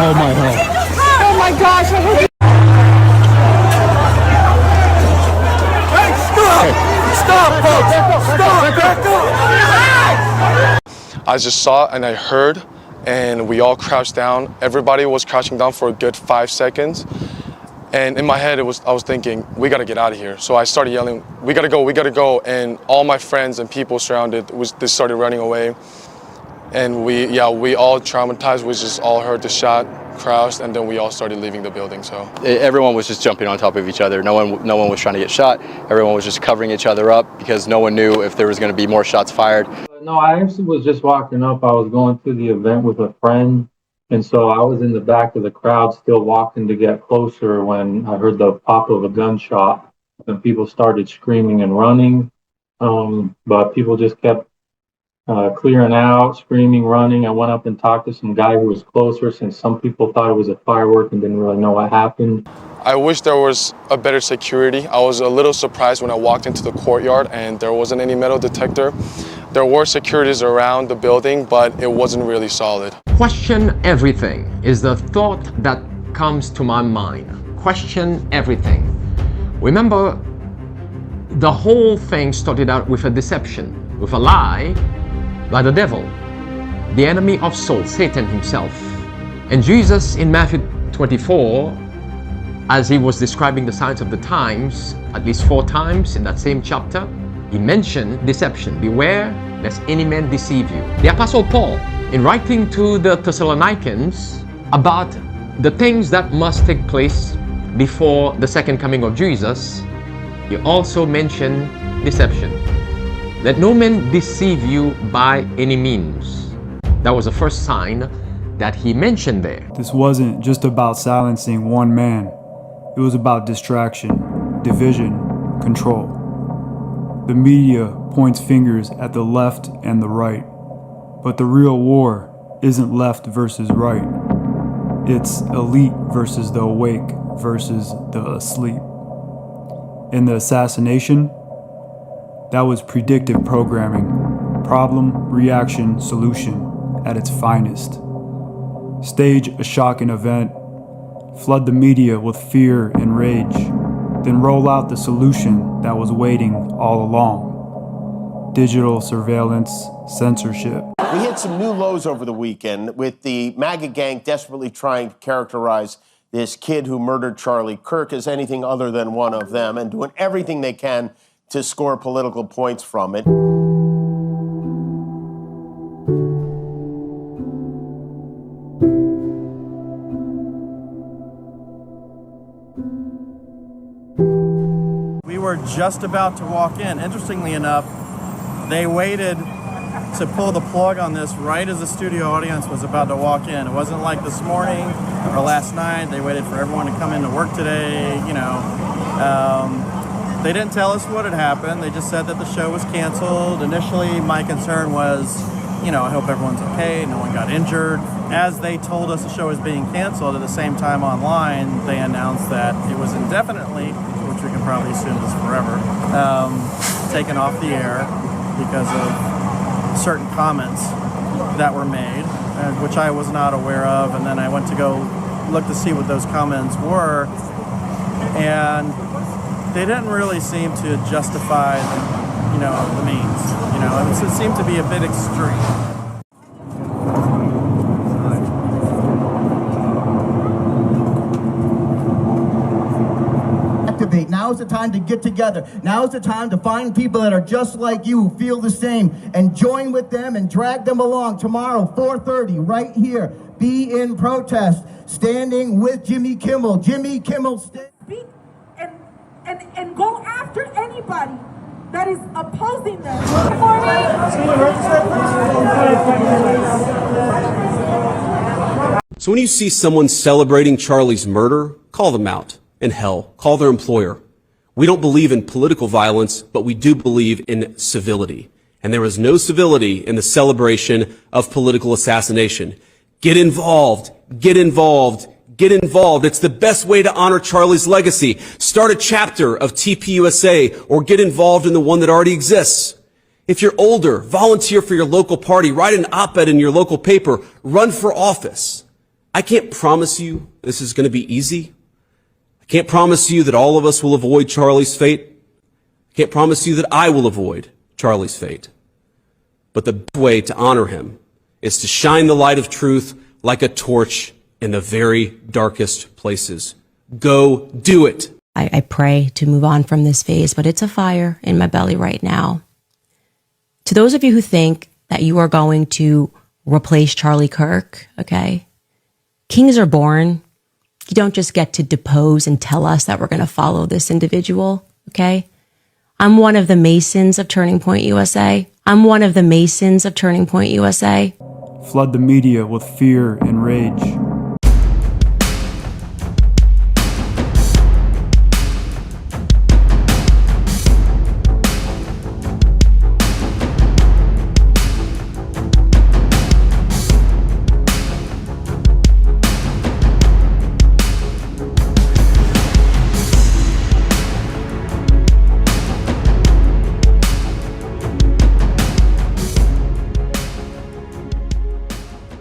Oh my God. Oh my gosh. Hey, stop! Stop, folks! Stop! Back up! I just saw and I heard, and we all crouched down. Everybody was crouching down for a good 5 seconds. And in my head, I was thinking, we gotta get out of here. So I started yelling, we gotta go, we gotta go. And all my friends and people surrounded, they started running away. And we all traumatized, we just all heard the shot, crouched, and then we all started leaving the building, so. Everyone was just jumping on top of each other. No one was trying to get shot. Everyone was just covering each other up because no one knew if there was gonna be more shots fired. No, I actually was just walking up. I was going to the event with a friend. And so I was in the back of the crowd still walking to get closer when I heard the pop of a gunshot and people started screaming and running. But people just kept clearing out, screaming, running. I went up and talked to some guy who was closer since some people thought it was a firework and didn't really know what happened. I wish there was a better security. I was a little surprised when I walked into the courtyard and there wasn't any metal detector. There were securities around the building, but it wasn't really solid. Question everything is the thought that comes to my mind. Question everything. Remember, the whole thing started out with a deception, with a lie by the devil, the enemy of souls, Satan himself. And Jesus in Matthew 24, as he was describing the signs of the times, at least 4 times in that same chapter, he mentioned deception. Beware lest any man deceive you. The Apostle Paul, in writing to the Thessalonians about the things that must take place before the second coming of Jesus, he also mentioned deception. Let no man deceive you by any means. That was the first sign that he mentioned there. This wasn't just about silencing one man. It was about distraction, division, control. The media points fingers at the left and the right, but the real war isn't left versus right. It's elite versus the awake versus the asleep. In the Assassination, that was predictive programming, problem, reaction, solution at its finest. Stage a shocking event, flood the media with fear and rage, then roll out the solution that was waiting all along. Digital surveillance, censorship. We hit some new lows over the weekend with the MAGA gang desperately trying to characterize this kid who murdered Charlie Kirk as anything other than one of them and doing everything they can to score political points from it. We were just about to walk in. Interestingly enough, they waited to pull the plug on this right as the studio audience was about to walk in. It wasn't like this morning or last night. They waited for everyone to come into work today, They didn't tell us what had happened. They just said that the show was canceled. Initially, my concern was, I hope everyone's okay, no one got injured. As they told us the show was being canceled, at the same time online, they announced that it was indefinitely, which we can probably assume is forever, taken off the air because of certain comments that were made, which I was not aware of. And then I went to go look to see what those comments were, and they didn't really seem to justify, the means. It seemed to be a bit extreme. Now is the time to get together. Now is the time to find people that are just like you, who feel the same, and join with them and drag them along tomorrow, 4:30, right here. Be in protest, standing with Jimmy Kimmel. Jimmy Kimmel, speak and go after anybody that is opposing them. So when you see someone celebrating Charlie's murder, call them out. And hell, call their employer. We don't believe in political violence, but we do believe in civility. And there is no civility in the celebration of political assassination. Get involved. Get involved. Get involved. It's the best way to honor Charlie's legacy. Start a chapter of TPUSA or get involved in the one that already exists. If you're older, volunteer for your local party, write an op-ed in your local paper, run for office. I can't promise you this is going to be easy. I can't promise you that all of us will avoid Charlie's fate. I can't promise you that I will avoid Charlie's fate. But the best way to honor him is to shine the light of truth like a torch in the very darkest places. Go do it. I pray to move on from this phase, but it's a fire in my belly right now. To those of you who think that you are going to replace Charlie Kirk, okay? Kings are born. You don't just get to depose and tell us that we're going to follow this individual, okay? I'm one of the Masons of Turning Point USA. I'm one of the Masons of Turning Point USA. Flood the media with fear and rage.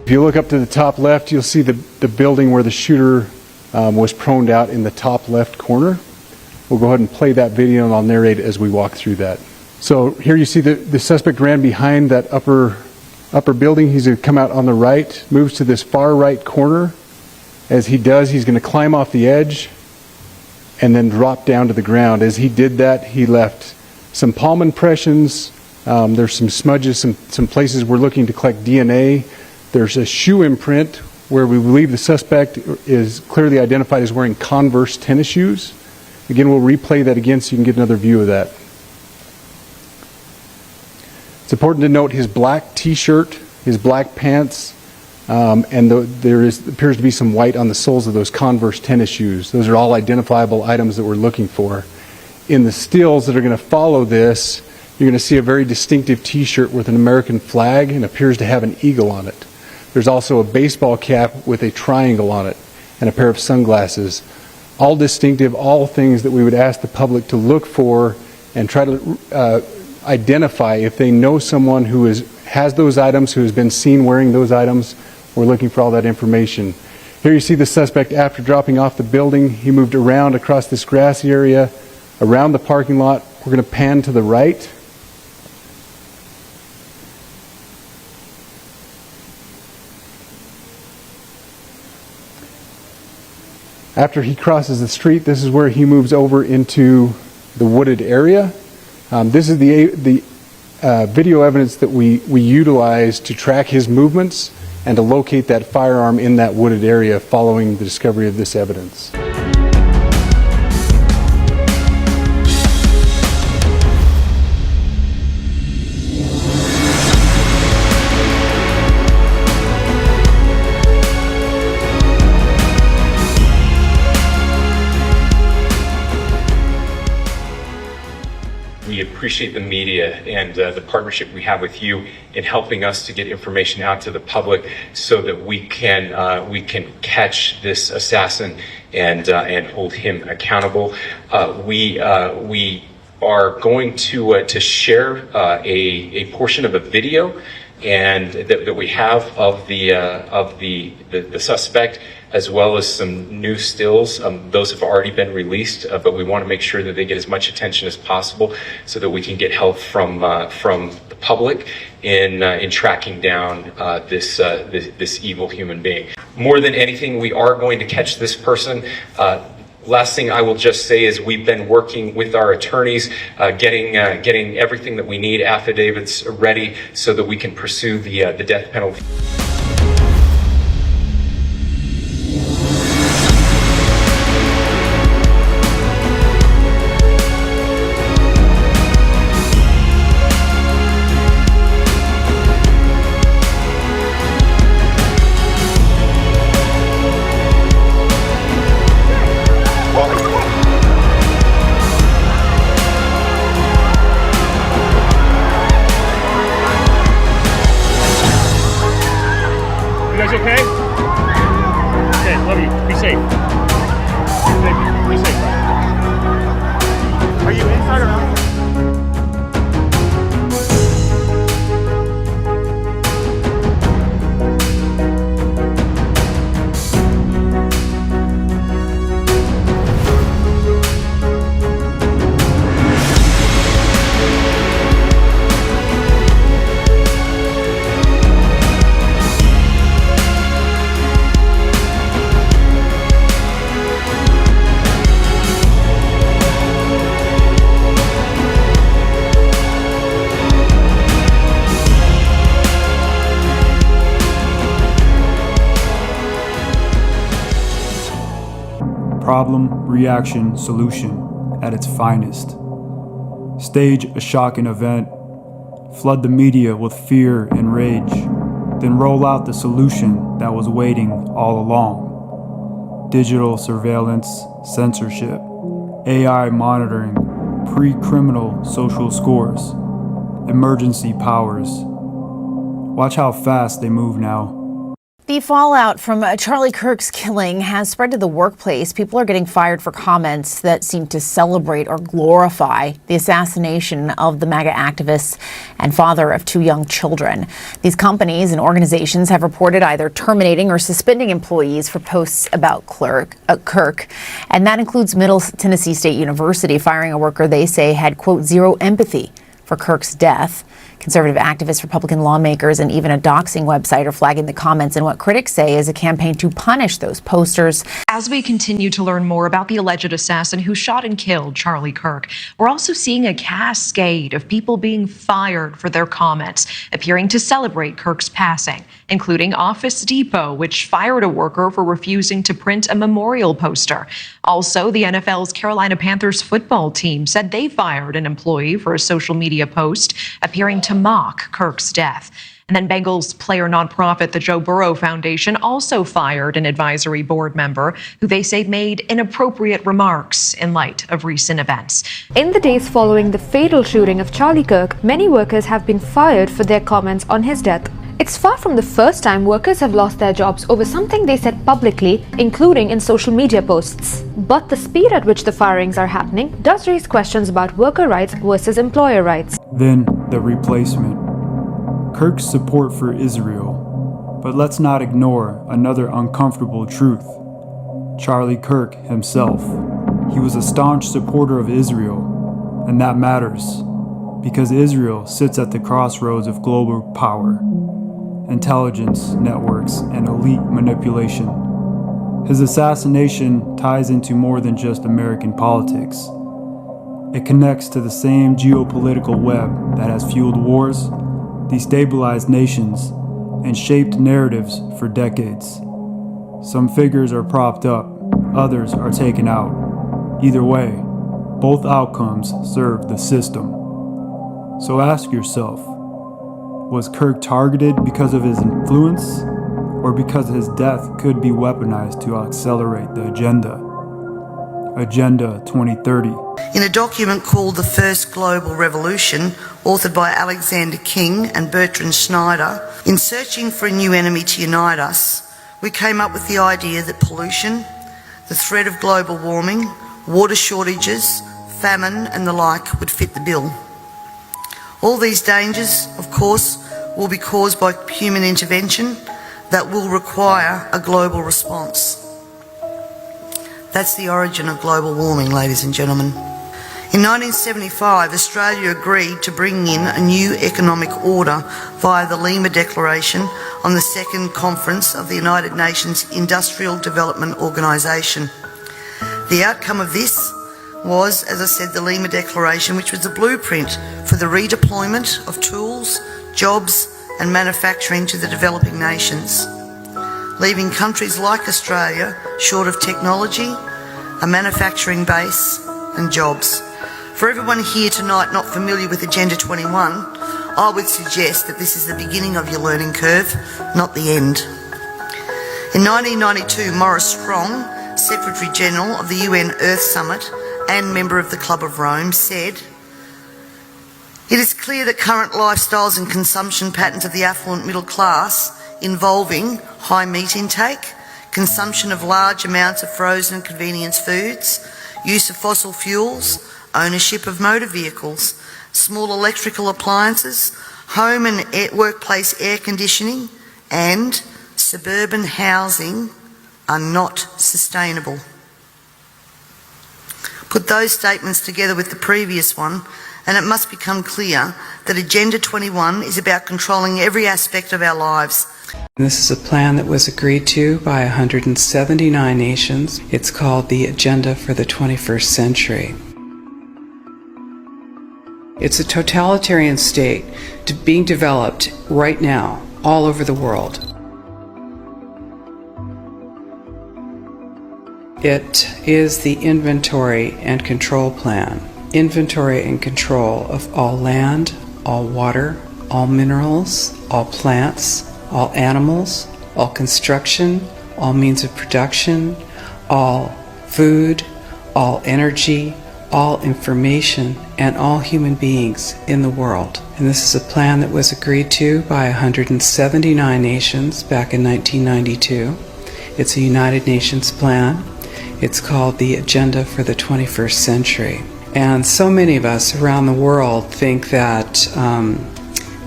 If you look up to the top left, you'll see the building where the shooter was proned out in the top left corner. We'll go ahead and play that video and I'll narrate as we walk through that. So here you see the suspect ran behind that upper building. He's going to come out on the right, moves to this far right corner. As he does, he's going to climb off the edge and then drop down to the ground. As he did that, he left some palm impressions. There's some smudges, some places we're looking to collect DNA. There's a shoe imprint where we believe the suspect is clearly identified as wearing Converse tennis shoes. Again, we'll replay that again so you can get another view of that. It's important to note his black t-shirt, his black pants, and there appears to be some white on the soles of those Converse tennis shoes. Those are all identifiable items that we're looking for. In the stills that are going to follow this, you're going to see a very distinctive t-shirt with an American flag and appears to have an eagle on it. There's also a baseball cap with a triangle on it and a pair of sunglasses. All distinctive, all things that we would ask the public to look for and try to identify if they know someone who has those items, who has been seen wearing those items. We're looking for all that information. Here you see the suspect after dropping off the building. He moved around across this grassy area, around the parking lot. We're going to pan to the right. After he crosses the street, this is where he moves over into the wooded area. This is the video evidence that we utilize to track his movements and to locate that firearm in that wooded area following the discovery of this evidence. We appreciate the media and the partnership we have with you in helping us to get information out to the public so that we can catch this assassin and hold him accountable. We are going to share a portion of a video and that we have of the suspect, as well as some new stills. Those have already been released, but we want to make sure that they get as much attention as possible so that we can get help from the public in tracking down this evil human being. More than anything, we are going to catch this person. Last thing I will just say is we've been working with our attorneys, getting everything that we need, affidavits ready, so that we can pursue the death penalty. You guys okay? Okay, love you. Be safe. Be safe. Are you inside or outside? problem, reaction, solution at its finest. Stage a shocking event, flood the media with fear and rage, then roll out the solution that was waiting all along. Digital surveillance, censorship, AI monitoring, pre-criminal social scores, emergency powers. Watch how fast they move now. The fallout from Charlie Kirk's killing has spread to the workplace. People are getting fired for comments that seem to celebrate or glorify the assassination of the MAGA activist and father of 2 young children. These companies and organizations have reported either terminating or suspending employees for posts about Kirk, and that includes Middle Tennessee State University firing a worker they say had, quote, zero empathy for Kirk's death. Conservative activists, Republican lawmakers, and even a doxing website are flagging the comments in what critics say is a campaign to punish those posters. As we continue to learn more about the alleged assassin who shot and killed Charlie Kirk, we're also seeing a cascade of people being fired for their comments, appearing to celebrate Kirk's passing, including Office Depot, which fired a worker for refusing to print a memorial poster. Also, the NFL's Carolina Panthers football team said they fired an employee for a social media post appearing to mock Kirk's death. And then Bengals player nonprofit, the Joe Burrow Foundation, also fired an advisory board member who they say made inappropriate remarks in light of recent events. In the days following the fatal shooting of Charlie Kirk, many workers have been fired for their comments on his death. It's far from the first time workers have lost their jobs over something they said publicly, including in social media posts. But the speed at which the firings are happening does raise questions about worker rights versus employer rights. Then the replacement. Kirk's support for Israel. But let's not ignore another uncomfortable truth. Charlie Kirk himself. He was a staunch supporter of Israel, and that matters, because Israel sits at the crossroads of global power, intelligence networks, and elite manipulation. His assassination ties into more than just American politics. It connects to the same geopolitical web that has fueled wars, destabilized nations, and shaped narratives for decades. Some figures are propped up, others are taken out. Either way, both outcomes serve the system. So ask yourself, was Kirk targeted because of his influence, or because his death could be weaponized to accelerate the agenda? Agenda 2030. In a document called The First Global Revolution, authored by Alexander King and Bertrand Schneider, in searching for a new enemy to unite us, we came up with the idea that pollution, the threat of global warming, water shortages, famine and the like would fit the bill. All these dangers, of course, will be caused by human intervention that will require a global response. That's the origin of global warming, ladies and gentlemen. In 1975, Australia agreed to bring in a new economic order via the Lima Declaration on the Second Conference of the United Nations Industrial Development Organisation. The outcome of this was, as I said, the Lima Declaration, which was the blueprint for the redeployment of tools, jobs and manufacturing to the developing nations, leaving countries like Australia short of technology, a manufacturing base and jobs. For everyone here tonight not familiar with Agenda 21, I would suggest that this is the beginning of your learning curve, not the end. In 1992, Maurice Strong, Secretary General of the UN Earth Summit and member of the Club of Rome, said, "It is clear that current lifestyles and consumption patterns of the affluent middle class, involving high meat intake, consumption of large amounts of frozen and convenience foods, use of fossil fuels, ownership of motor vehicles, small electrical appliances, home and workplace air conditioning, and suburban housing are not sustainable." Put those statements together with the previous one, and it must become clear that Agenda 21 is about controlling every aspect of our lives. This is a plan that was agreed to by 179 nations. It's called the Agenda for the 21st Century. It's a totalitarian state being developed right now all over the world. It is the inventory and control plan. Inventory and control of all land, all water, all minerals, all plants, all animals, all construction, all means of production, all food, all energy, all information, and all human beings in the world. And this is a plan that was agreed to by 179 nations back in 1992. It's a United Nations plan. It's called the Agenda for the 21st Century. And so many of us around the world think that,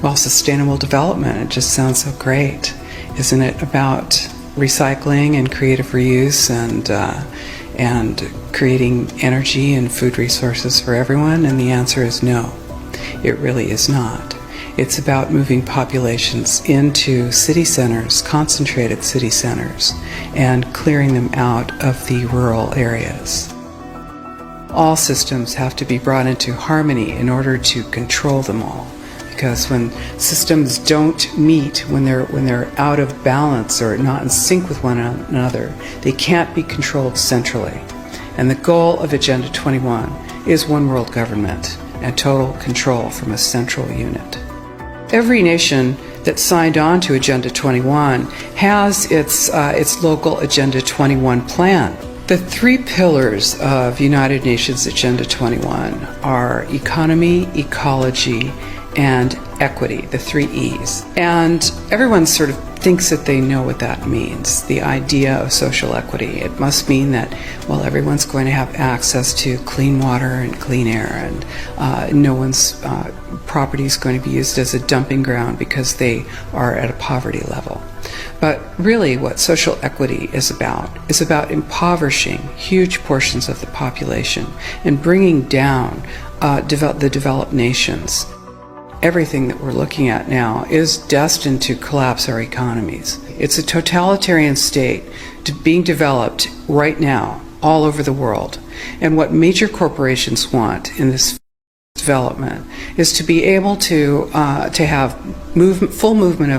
well, sustainable development, it just sounds so great. Isn't it about recycling and creative reuse and creating energy and food resources for everyone? And the answer is no, it really is not. It's about moving populations into city centers, concentrated city centers, and clearing them out of the rural areas. All systems have to be brought into harmony in order to control them all. Because when systems don't meet, when they're out of balance or not in sync with one another, they can't be controlled centrally. And the goal of Agenda 21 is one world government and total control from a central unit. Every nation that signed on to Agenda 21 has its local Agenda 21 plan. The three pillars of United Nations Agenda 21 are economy, ecology, and equity, the three E's. And everyone sort of thinks that they know what that means, the idea of social equity. It must mean that, well, everyone's going to have access to clean water and clean air, and no one's property is going to be used as a dumping ground because they are at a poverty level. But really what social equity is about impoverishing huge portions of the population and bringing down the developed nations. Everything that we're looking at now is destined to collapse our economies. It's a totalitarian state being developed right now all over the world. And what major corporations want in this development is to be able to have full movement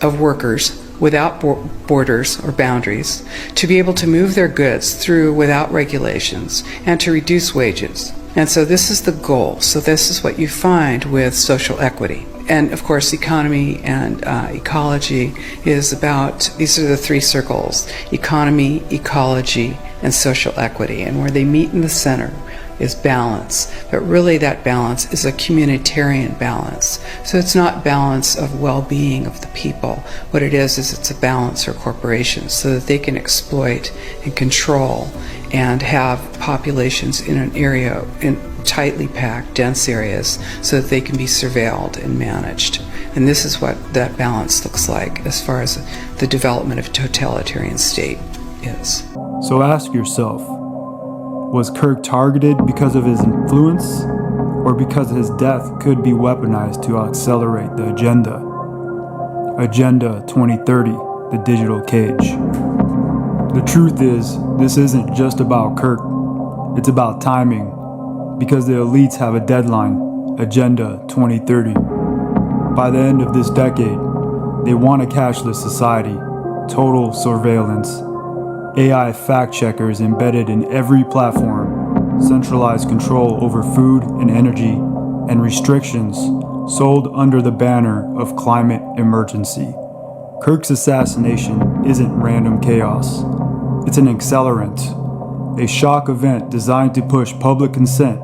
of workers without borders or boundaries, to be able to move their goods through without regulations, and to reduce wages. And so this is the goal. So this is what you find with social equity. And of course, economy and ecology is about, these are the three circles: economy, ecology, and social equity. And where they meet in the center is balance. But really that balance is a communitarian balance. So it's not balance of well-being of the people. What it is it's a balance for corporations so that they can exploit and control and have populations in an area, in tightly packed, dense areas, so that they can be surveilled and managed. And this is what that balance looks like as far as the development of a totalitarian state is. So ask yourself, was Kirk targeted because of his influence, or because his death could be weaponized to accelerate the agenda? Agenda 2030, the digital cage. The truth is, this isn't just about Kirk. It's about timing, because the elites have a deadline, Agenda 2030. By the end of this decade, they want a cashless society, total surveillance, AI fact-checkers embedded in every platform, centralized control over food and energy, and restrictions sold under the banner of climate emergency. Kirk's assassination isn't random chaos. It's an accelerant, a shock event designed to push public consent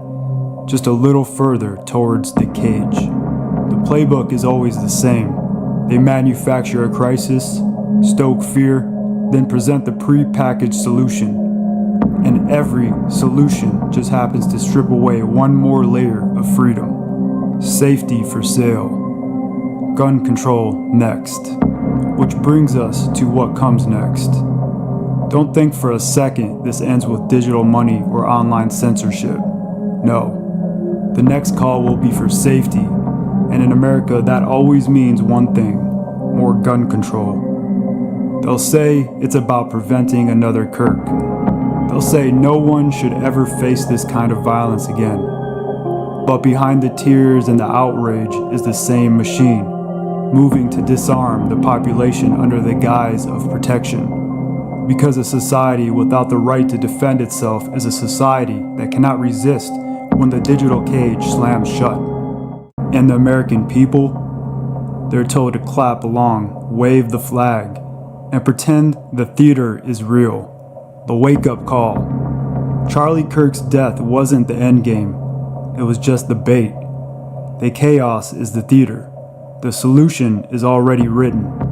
just a little further towards the cage. The playbook is always the same. They manufacture a crisis, stoke fear, then present the pre-packaged solution. And every solution just happens to strip away one more layer of freedom. Safety for sale. Gun control next. Which brings us to what comes next. Don't think for a second this ends with digital money or online censorship. No. The next call will be for safety. And in America, that always means one thing: more gun control. They'll say it's about preventing another Kirk. They'll say no one should ever face this kind of violence again. But behind the tears and the outrage is the same machine, moving to disarm the population under the guise of protection. Because a society without the right to defend itself is a society that cannot resist when the digital cage slams shut. And the American people, they're told to clap along, wave the flag, and pretend the theater is real. The wake-up call. Charlie Kirk's death wasn't the end game. It was just the bait. The chaos is the theater. The solution is already written.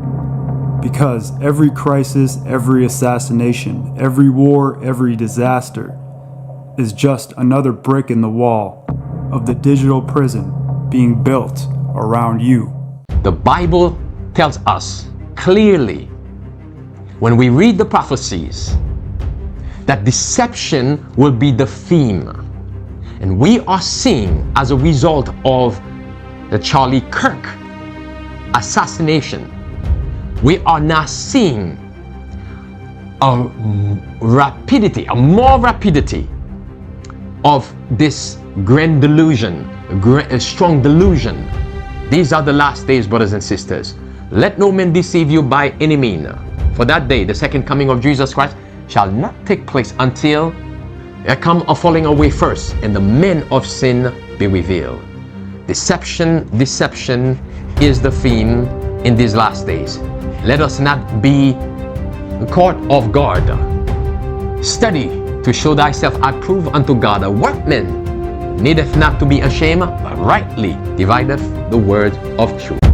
Because every crisis, every assassination, every war, every disaster is just another brick in the wall of the digital prison being built around you. The Bible tells us clearly, when we read the prophecies, that deception will be the theme. And we are seeing, as a result of the Charlie Kirk assassination, we are now seeing a more rapidity of this grand delusion, a strong delusion. These are the last days, brothers and sisters. Let no man deceive you by any means. For that day, the second coming of Jesus Christ, shall not take place until there come a falling away first, and the men of sin be revealed. Deception is the theme in these last days. Let us not be caught off guard. Study to show thyself approved unto God, a workman needeth not to be ashamed, but rightly divideth the word of truth.